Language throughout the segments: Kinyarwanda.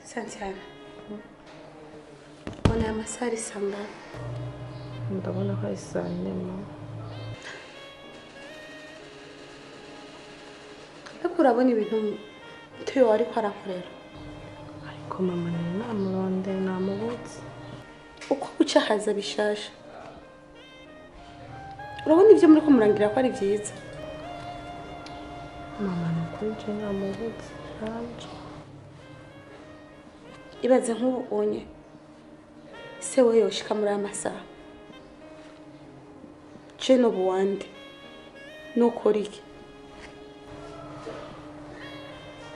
Santiana. Mbona amasaha ari saa ngapi? Ndabona ko ari saa 4 mama. Ariko urabona ibintu tuyo ariko arakorera. Ariko mama ni namuronde namubutse. Uko uca haza bishasha. Urabona ibyo muri ko murangira ko ari byiza. Mama nakuje namubutse. Ibaze nk'ubonye se we yoshika muri amasaha. Ceno buwande nukora iki?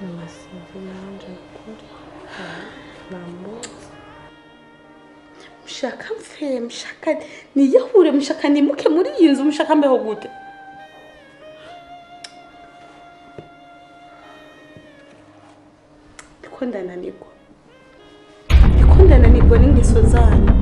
Namasinzi nanje kuri namubutse. Mushaka mfe, mushaka niyahure, mushaka nimuke muri iyi nzu, mushaka mbeho gute? Ndiko ndananirwa n'ingeso zanyu.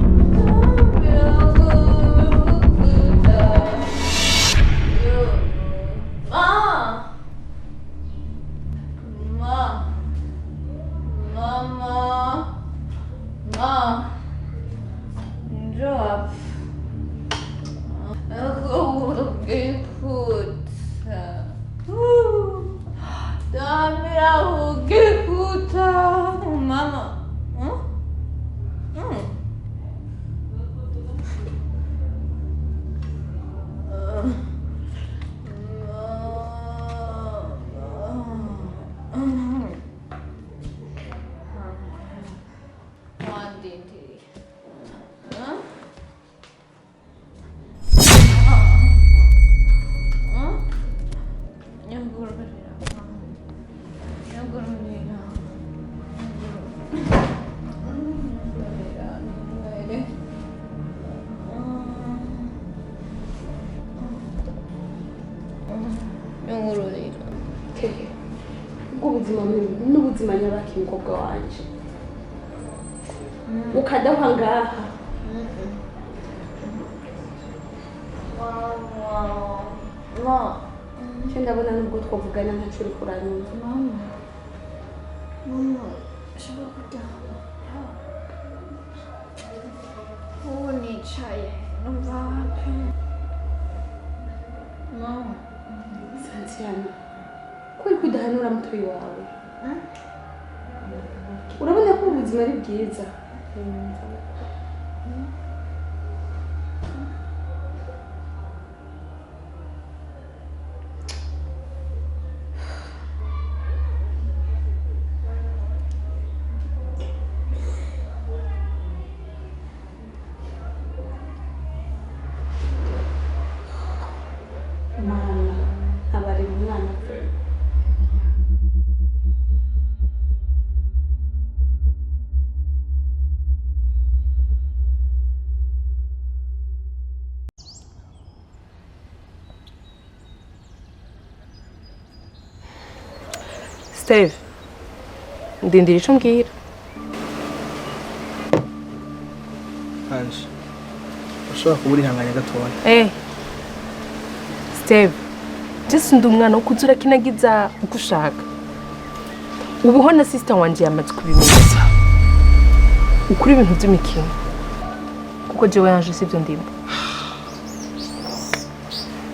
N'ubuzima nyabaki mukobwa wanje ukadaha ngaha mama ndabona nubwo twavugana ntacu uri kuranyumva mama shaka kutaha ubu nicaye numva happy mama Santiana kuri kudahanura mutoyi wawe urabona ko ubuzima ari bwiza Steve, ndindira ico mbwira. Anje, ushobora kubura ihanganya gatoya. Steve, Jesse ndi umwana wo kuzura kinagiza uko ushaka. Ubuho na sister wanje yamaze kubimenya. Ukuri ibintu by'imikino. Kuko jewe Anje sivyo ndimo.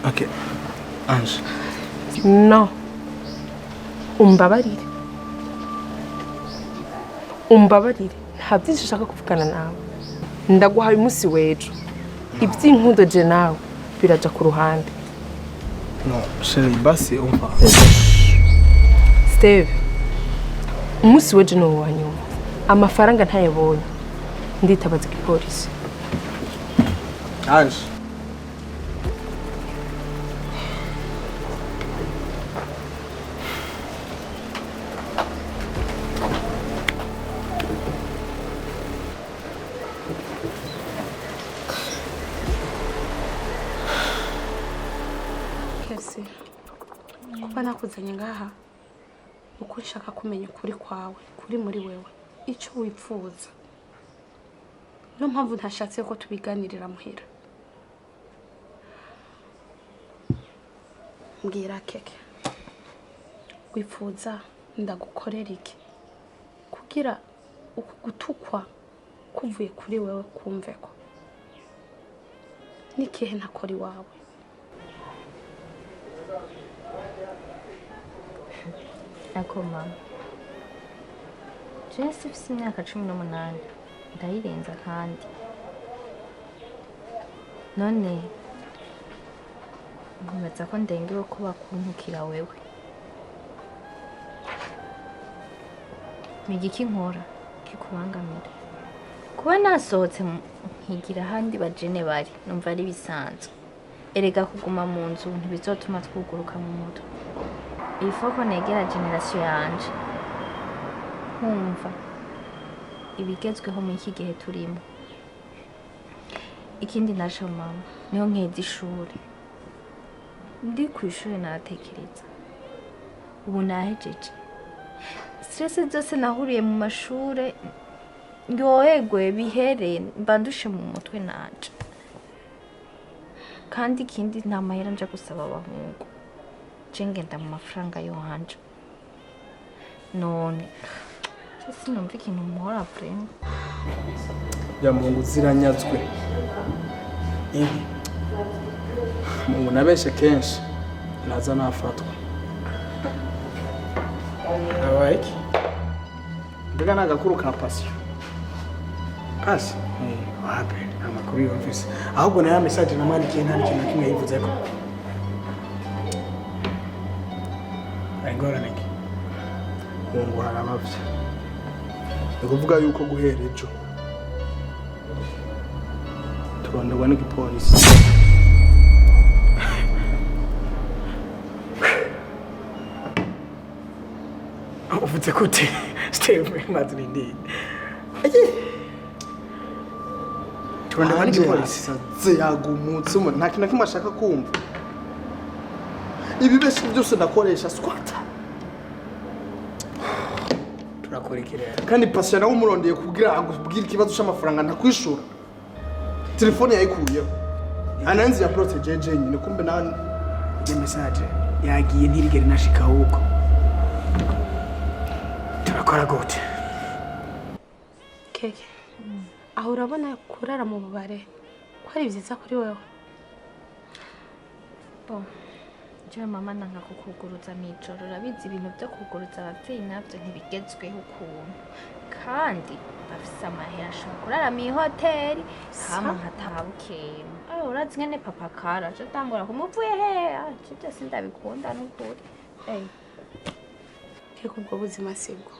Okay. Anje. No. Umbabarire nta byinshi ushaka kuvugana nawe ndaguhaye umunsi w'ejo iby'inkundo je nawe biraja ku ruhande. No chérie basi umva Steve umunsi w'ejo no wanyuma amafaranga ntayabonye nditabaza igipolisi. Anje kuba nakuzanye ngaha uko nshaka kumenya ukuri kwawe kuri muri wewe icyo wipfuza. No mpamvu ntashatse ko tubiganirira muhira. Mbwira keke wipfuza ndagukorera iki kugira uku gutukwa kuvuye kuri wewe kumve ko n'ikihe ntakora iwawe. Ako mama, Jesse ufite imyaka 18 ndayirenza kandi none nkomeza ko ndengewe ko bakuntukira wewe. Migiki nkora kikubangamira kuba nasohotse nkigira ahandi bajene bari numva ari bisanzwe. Erega kuguma mu nzu ntibizotuma twuguruka mu mutwe. Ifoko negera generation yanje nkumva ibigezweho mu iki gihe turimo. Ikindi nasho mama niho nkeza ishuri. Ndi ku ishuri naratekereza ubu nahejeje stress zose nahuriye mu mashure nyohegwe bihere mbandushe mu mutwe nanje. Kandi ikindi nta mahera nja gusaba abahungu ngenda mu mafaranga yo hanje. None sinumva ikintu muhora prema ya Mungu ziranyazwe. Mungu nabeshe kenshi naza nafatwa. Abaiki mbega nagakuru ka passion kasi wapi amakuru yumvise ahubwo na ya message namandikiye nta kintu kimwe yivuze ko ayingorane ki Mungu harabavye ukuvuga yuko guhera ejo turonderwa n'igipolisi. Uvuze gute Steve Madrid ndi turonderwa n'igipolisi yagumutse nta kintu kimwe ashaka kumva. Ibi bese byose ndakoresha squatter turakorekera kandi passion nawe umurondeye kugira agubwira ikibazo cy'amafaranga ntakwishura. Telefone yayikuyeho ananzi ya protege nyine kumbe na ya message yagiye ntirigere nashika huko. Turakora gute Keke aho urabona kurara mu bubare ko ari byiza kuri wewe? Je mama nanga kukuguruza mijoro urabizi ibintu byo kuguruza abavyeyi navyo ntibigezweho ukuntu kandi bafise amahera ashobora kurara mu hoteli hama nkatabukeye. Urazi ngene papa kara je tangura kumuvuye he je sindabikunda n'ukuri. Keke ubwo buzima sibwo,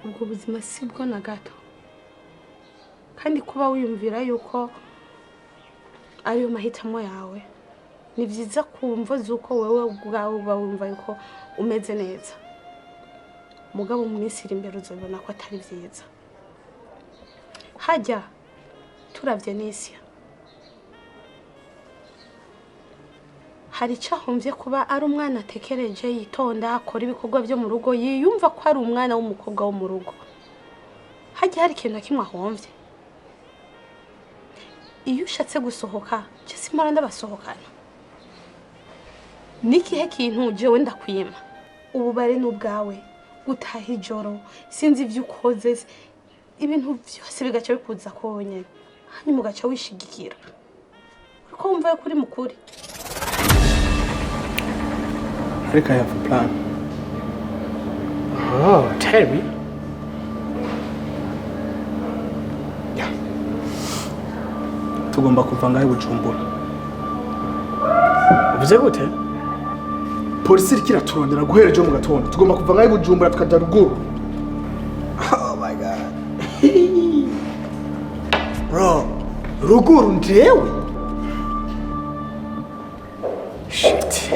ubwo buzima sibwo na gato. Kandi kuba wiyumvira yuko ariyo mahitamo yawe ni byiza kumva zuko wewe ubwawe uba wumva yuko umeze neza. Mugabo mu minsi iri imbere uzobona ko atari byiza. Hajya turavye n'isi hari cyahumvye kuba ari umwana atekereje yitonda akora ibikorwa byo mu rugo yiyumva ko ari umwana w'umukobwa wo mu rugo. Hajya hari ikintu kimwe ahomvye. Iyo ushatse gusohoka je simara ndabasohokana. Nikihe kintu jewe ndakwima ububare n'ubwawe gutaha ijoro sinzi ivyo ukoze ibintu byose bigaca bikuza konyene hanyuma ugaca wishigikira uko wumva kuri mukuri. Ariko I have a plan. Oh, tell me. Yeah. Tugomba kuva ngaho Bujumbura. Uvuze gute? Polisi irikira turondera guhera ejo mu gatondo. Tugomba kuva ngaho Bujumbura tukaja ruguru. Oh my god. Bro, ruguru ndewe? Shit.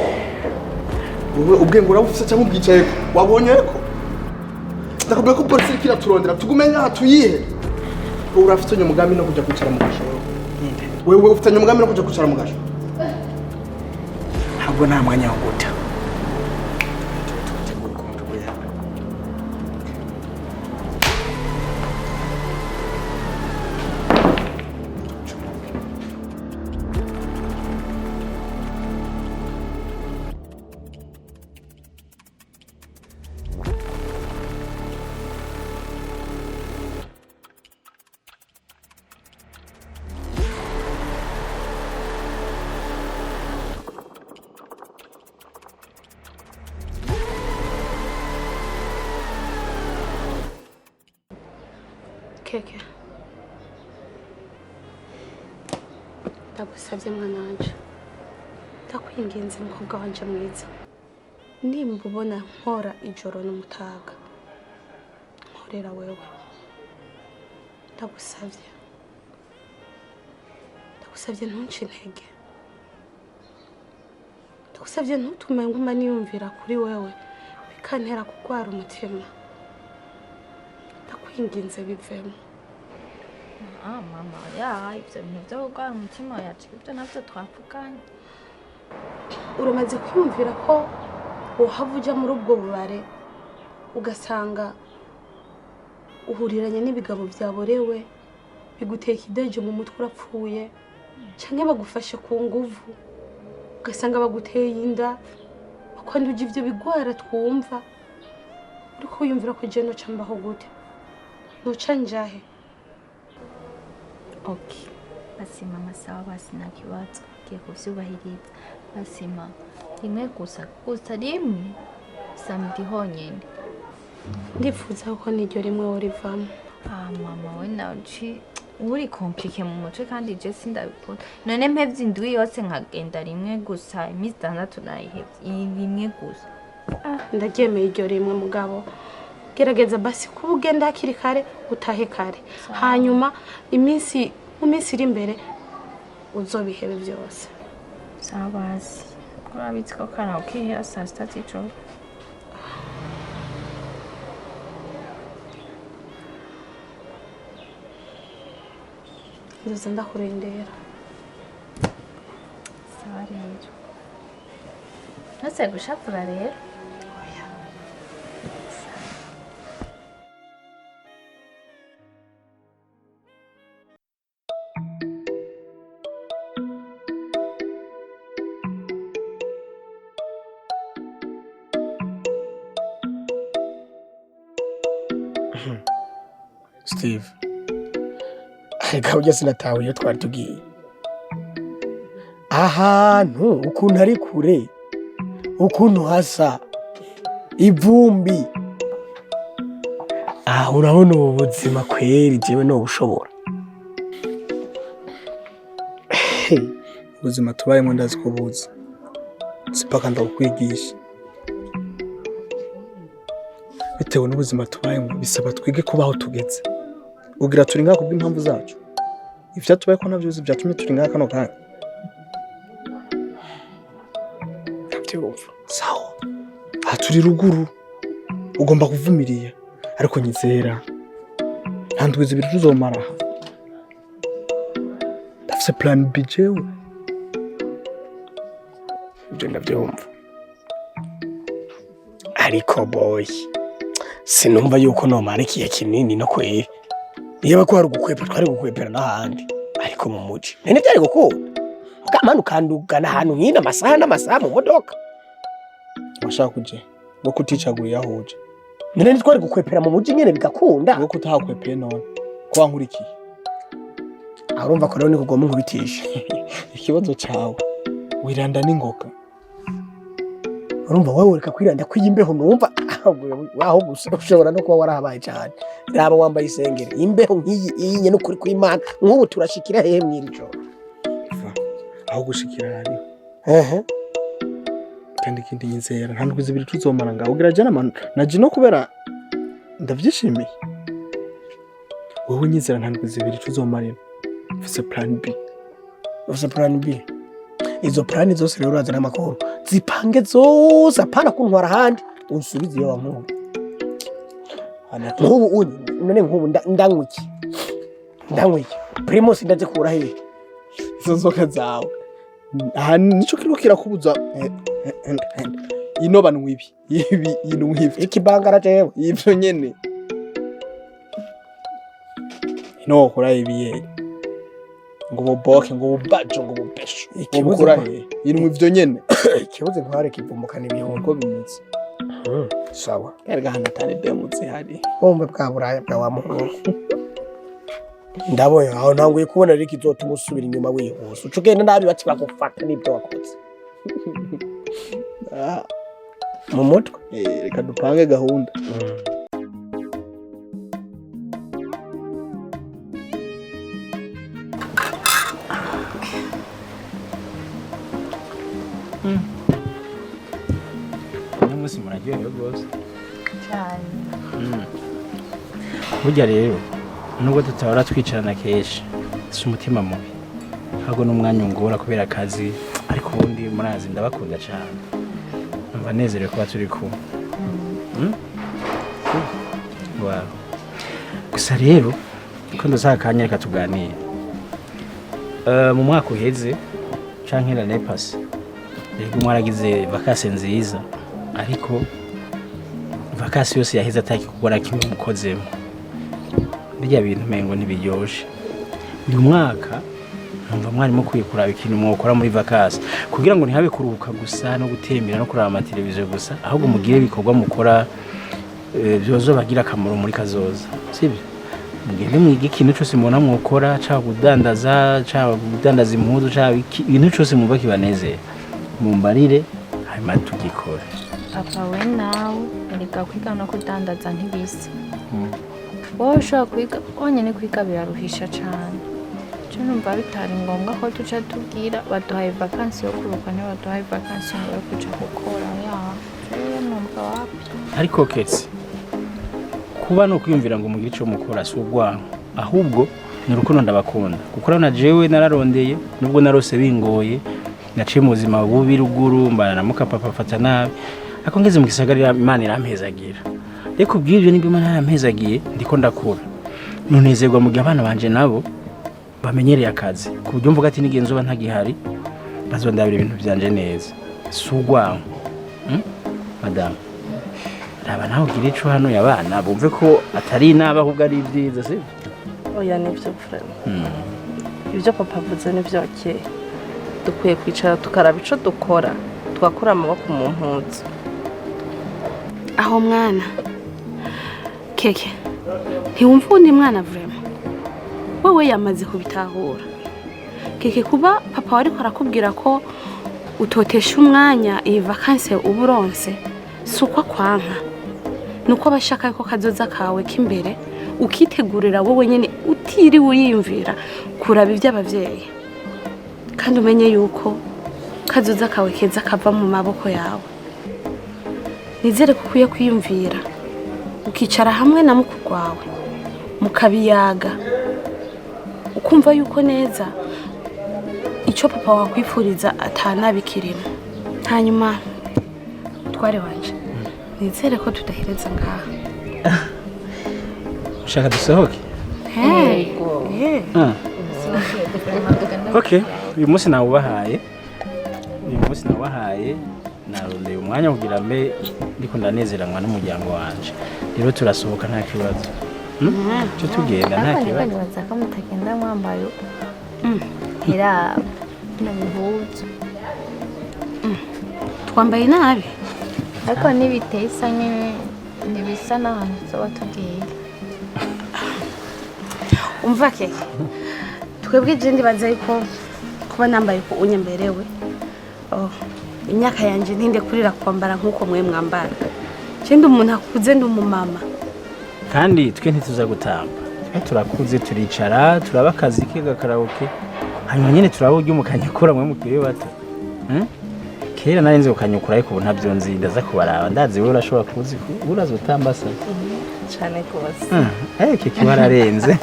Ubwenge urabufise cyangwa ubwicaye ko wabonye ko ndakubwiye ko polisi irikira turondera tugume ngaha tuyihe. Urafitanye umugambi no kujya kwicara mu gashoro. Wewe ufitanye umugambi no kujya kwicara mu gashoro? Ntabwo nta mwanya wo guta. Keke. Ndagusabye mwana wanje. Ndakwinginze mukobwa wanje mwiza. Nimba ubona nkora ijoro n'umutaga. Nkorera wewe. Ndagusabye. Ndagusabye ntunce intege. Ndagusabye ntutume nguma niyumvira kuri wewe bikantera kugwara umutima. Ndakwinginze bivemo. Mama, ya ibyo bintu byo kugwara umutima yacu ibyo nabyo twavuganye. Uramaze kwiyumvira ko uhava uja muri ubwo bubare ugasanga uhuriranye n'ibigabo byaborewe biguteka ideje mu mutwe urapfuye canke bagufashe ku nguvu ugasanga baguteye inda bakandi uje ivyo bigwara twumva uriko wiyumvira ko je noca mbaho gute noca njahe. Okay, basi mama sawa, basi nta kibazo ugiye kuvyubahiriza. Basi ma rimwe gusa rimwe samedi honyene. Ndifuza ko niryo rimwe worivamo. Mama we nawe uri komplike mu mutwe kandi je sindabikora. None mpevye indwi yose nkagenda rimwe gusa iminsi 6 nayihevye rimwe gusa. Ndagemeye iryo rimwe mugabo. Gerageza basi kuba ugenda hakiri kare utahe kare. Hanyuma mu minsi iri imbere uzobihebe byose. Sawa basi. Kurabitse ko kana ukihera saa sita z'ijoro. Nzoza ndakurendera. Sawa rero. Ntase gushapura rero. Steve, ugeze sinatawe iyo twari tugiye ahantu ukuntu ari kure ukuntu hasa ivumbi urabona ubu buzima kweri jewe no bushobora ubuzima tubayemo ndazi ko buza sipaka ndakwigisha bitewe n'ubuzima tubayemo bisaba twige kubaho tugeze ugira turi ngaka kubw'impamvu zacu ivyo tubaye ko navyo byatumye turi ngaka kano kanya ndabyumva sawa turi ruguru ugomba kuvumiriya ariko nyizera nta ndwi zibiri tuzomara ndafise plan B jewe ibyo ndabyumva ariko boy sinumva yuko nomara ikihe kinini no kwera niba ko hari ugukwepa twari gukwepera n'ahandi ariko mu muji nene byari gukunda ukamana ukandugana ahantu nk'ina amasaha mu modoka washaka kuje ngo kuticaguriye aho uje nene twari gukwepera mu muji nyene bigakunda ngo kutahakwepeye none ko wankurikiye urumva ko rero ni kugoma nkubitisha ikibazo cyawe wiranda n'ingoka urumva wowe ureka kwiranda kw'imbeho numva waho gusa ushobora no kuba warahabaye cyane raba wambaye isengeri imbeho nk'iyi inye no kuri kw'Imana nk'ubu turashikira hehe mwirijo aho gushikira hari kandi kindi nyizera nta ndwi zibiri tuzomara ngaho ugira jana naje no kubera ndavyishimiye wowe nyizera nta ndwi zibiri tuzomara mfise plan B izo plan zose rero urazana amakuru zipange zose apana kuntwara handi unsubize iyo wankuru nk'ubu none nk'ubu ndanywa iki Primus ndazikura hehe izo nzoka zawe aha nico kiriko kirakubuza ino bantu ibi ikibangara jewe ivyo nyene ino kora ibiye ngo boboke ngo bubajo ngo bupesho ikibukura he ino ivyo nyene ikibuze ntware kivumbukana ibihumbi ko bimeze sawa erga hana tane demutse hari bombe bwa buraya bwa wa muhungu ndabonye aho ntanguye kubona rero ikizotuma usubira inyuma wihuse uca ugenda nabi baci bagufata n'ibyo wakoze mu mutwe reka dupange gahunda naryohewe rwose cyane. burya rero nubwo tutahora twicarana kenshi si umutima mubi ahubwo n'umwanya ungora kubera akazi ariko ubundi murazi ndabakunda cyane numva nezerewe kuba turi kumwe. Wow. Gusa rero ko ndasaka akanya reka tuganire. Mu mwaka uheze canke l'année passée rego mwaragize vacances nziza ariko vacances yose yaheze ataki kugora kimwe mukozemo. Birya bintu mengo ntibiryoshe. Uyu mwaka numva mwarimo kwikuraba ikintu mwokora muri vacances kugira ngo ntihabe kuruhuka gusa no gutembera no kuraba amateleviziyo gusa ahubwo mugire bikorwa mukora byozo bagira akamaro muri kazoza sibyo mugende mwige ikintu cyose mubona mwokora cyangwa kudandaza impuzu cyangwa ibintu cyose mwumva kibanezera mumbarire hanyuma tugikore. Papa we nawe erega kwiga no kudandaza ntibisi wowe ushobora kwiga wonyine kwiga biraruhisha cyane cyo numva bitari ngombwa ko tuca tubwira baduhaye vacances yo kuruhuka baduhaye vacances yo kuja gukora numva wapi ariko ketse kuba no kwiyumvira ngo mugire ico mukora si ubwanwa ahubwo ni urukundo ndabakunda kuko na jewe nararondeye nubwo narose bingoye naciye mu buzima bubi ruguru mbana na muka papa fata nabi ako ngeze mu gisagara Imana irampezagira reko bw'ibyo nimba Imana yarampezagiye ndiko ndakura nunezerwa mu gihe abana banje nabo bamenyereye akazi ku buryo mvuga ati nigenzo ba ntagihari bazondabira ibintu byanje neza si ubwanwa madame raba naho gira ico hano yabana bumve ko atari naba ahubwo ari byiza se. Oya nivyo frère. Ibyo papa avuze nivyo okay. Dukwiye kwicara tukaraba ico dukora twakora amaboko mu mpuzu. Aho mwana keke ntiwumva undi mwana vraiment wewe yamaze kubitahura keke kuba papa wari arakubwira ko utotesha umwanya iyi vacances uburonse suko kwanka nuko bashaka ko kazoza kawe k'imbere ukitegurira wowe nyene utiri uyimvira kuraba iby'abavyeyi kandi umenye yuko kazoza kawe keza kava mu maboko yawe. Nizere ko ukwiye kwiyumvira ukicara hamwe na mukuru wawe mukabiyaga ukumva yuko neza icyo papa wakwifuriza atanabikirimo hanyuma tware wanje nizere ko tudahereza ngaha. Ushaka dusohoke? Yego. Okay, uyu munsi nawubahaye narondeye umwanya kugira mbe ndiko ndanezeranwa n'umuryango wanje rero turasohoka nta kibazo. Cyo tugenda nta kibazo. Nibaza ko mutagenda mwambaye hera n'impuzu twambaye nabi ariko nibiteye isa ntibisa n'ahantu tuba tugiye. umva keke twebwe je ndibaza yuko kuba nambaye ko unyemberewe imyaka yanje ntinde kurira kwambara nkuko mwe mwambara cyende umuntu akuze ndi umumama kandi twe ntituza gutamba turakuze turicara turaba akazi k'agakaraoke hanyuma nyene turaba uryo mukanyakura mwe mukiri bato kera narinze ukanyukura ariko ubu ntabyo nzi ndaza kubaraba ndazi wowe urashobora kuzi uraza utambasa cyane kose keke wararenze.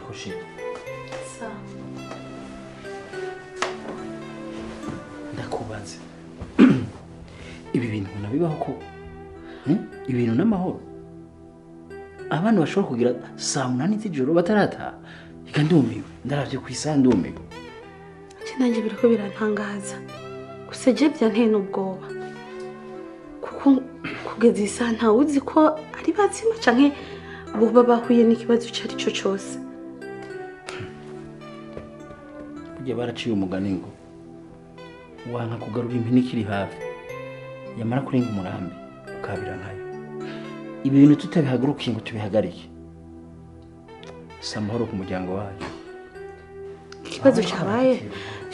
ariko shit Sa. ndakubaze ibi bintu nabibaho ko ibintu n'amahoro abantu bashobora kugira saa 8 z'ijoro batarataha reka ndumiwe ndaravye ku isaha ndumiwe Nanjye biriko birantangaza. Gusa je byanteye n'ubwoba. Kuko kugeza isaha nta uzi ko ari bazima canke boba bahuye n'ikibazo cari cyo cyose. burya baraciye umugani ngo wanka kugarura impini kiri hafi yamara kurenga umurambi ukabira nkayo ibi bintu tutabihagurukiye ngo tubihagarike samahoro ku muryango wacu Ikibazo cyabaye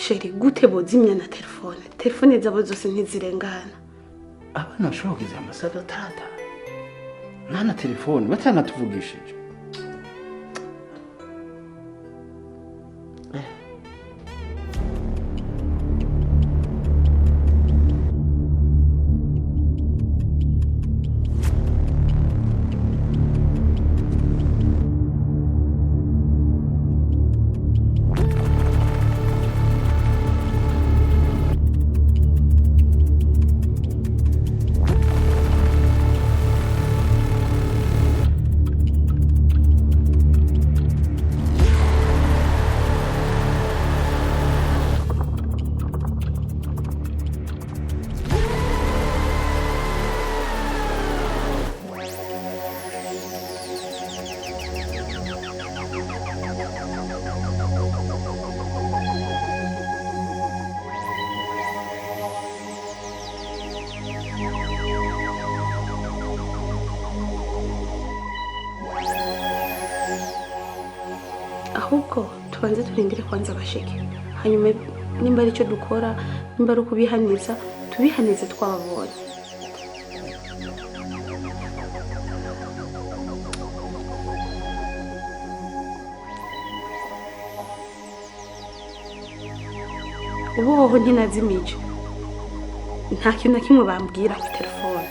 sheri gute bozimya na telefone zabo zose ntizirengana. abana bashobora kugiza amasaha atata nta na telefone batanatuvugishije Ahubwo tubanze turindire kwanza bashike. Hanyuma nimba ari cyo dukora, nimba ari kubihaniza, tubihanize twababonye. Ubu ntinazimije. Nta kintu na kimwe bambwira ku telefone.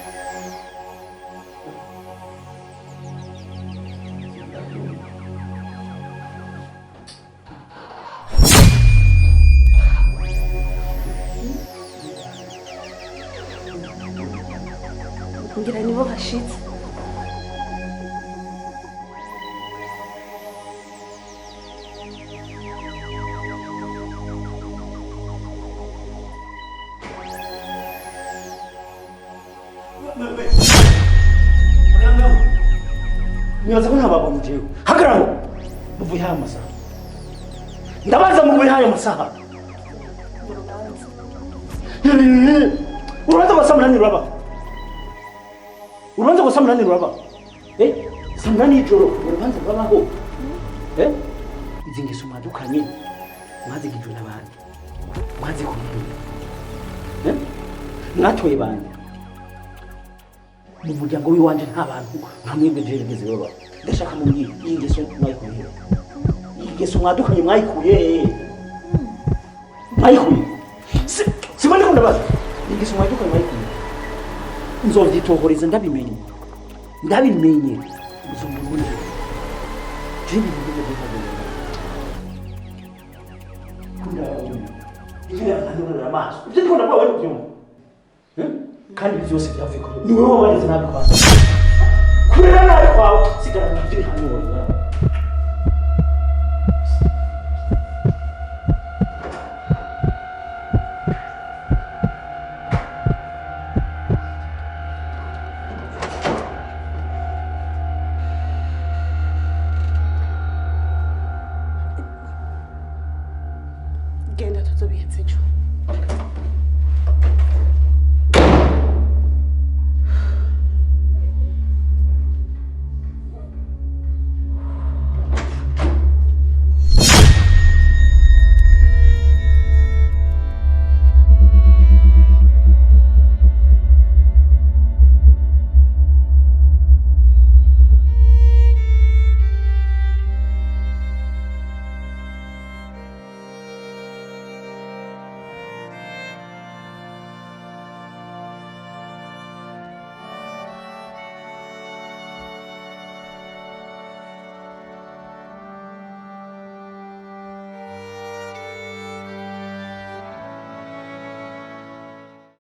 Ngira nibo hashitse. nibaza ko ntababonye jewe hagarara ngo muvuye haya masaha ndabaza muvuye haya masaha urubanza rwa saa 8 ruraba urubanza rwa saa 8 ruraba saa 8 y'ijoro urubanza rurabaho izi ngeso mwadukanye mwazigijwe n'abandi mwazikumbuye mwatoye bande mu muryango w'iwanje nta bantu nta mwebwe jeregeze baba ndashaka mubwire iyi ngeso mwayikuye iyi ngeso mwadukanye mwayikuye sibone ko ndabaza iyi ngeso mwadukanye mwayikuye nzovyitohoreza ndabimenye uzomubone jeni mubone kunda amaso ivyo ndiko ndavuga wewe ubyumva kandi byose byavuye kuri ni wowe wageze nabi kwa kurera nabi kwawe sigara mu by'ibihano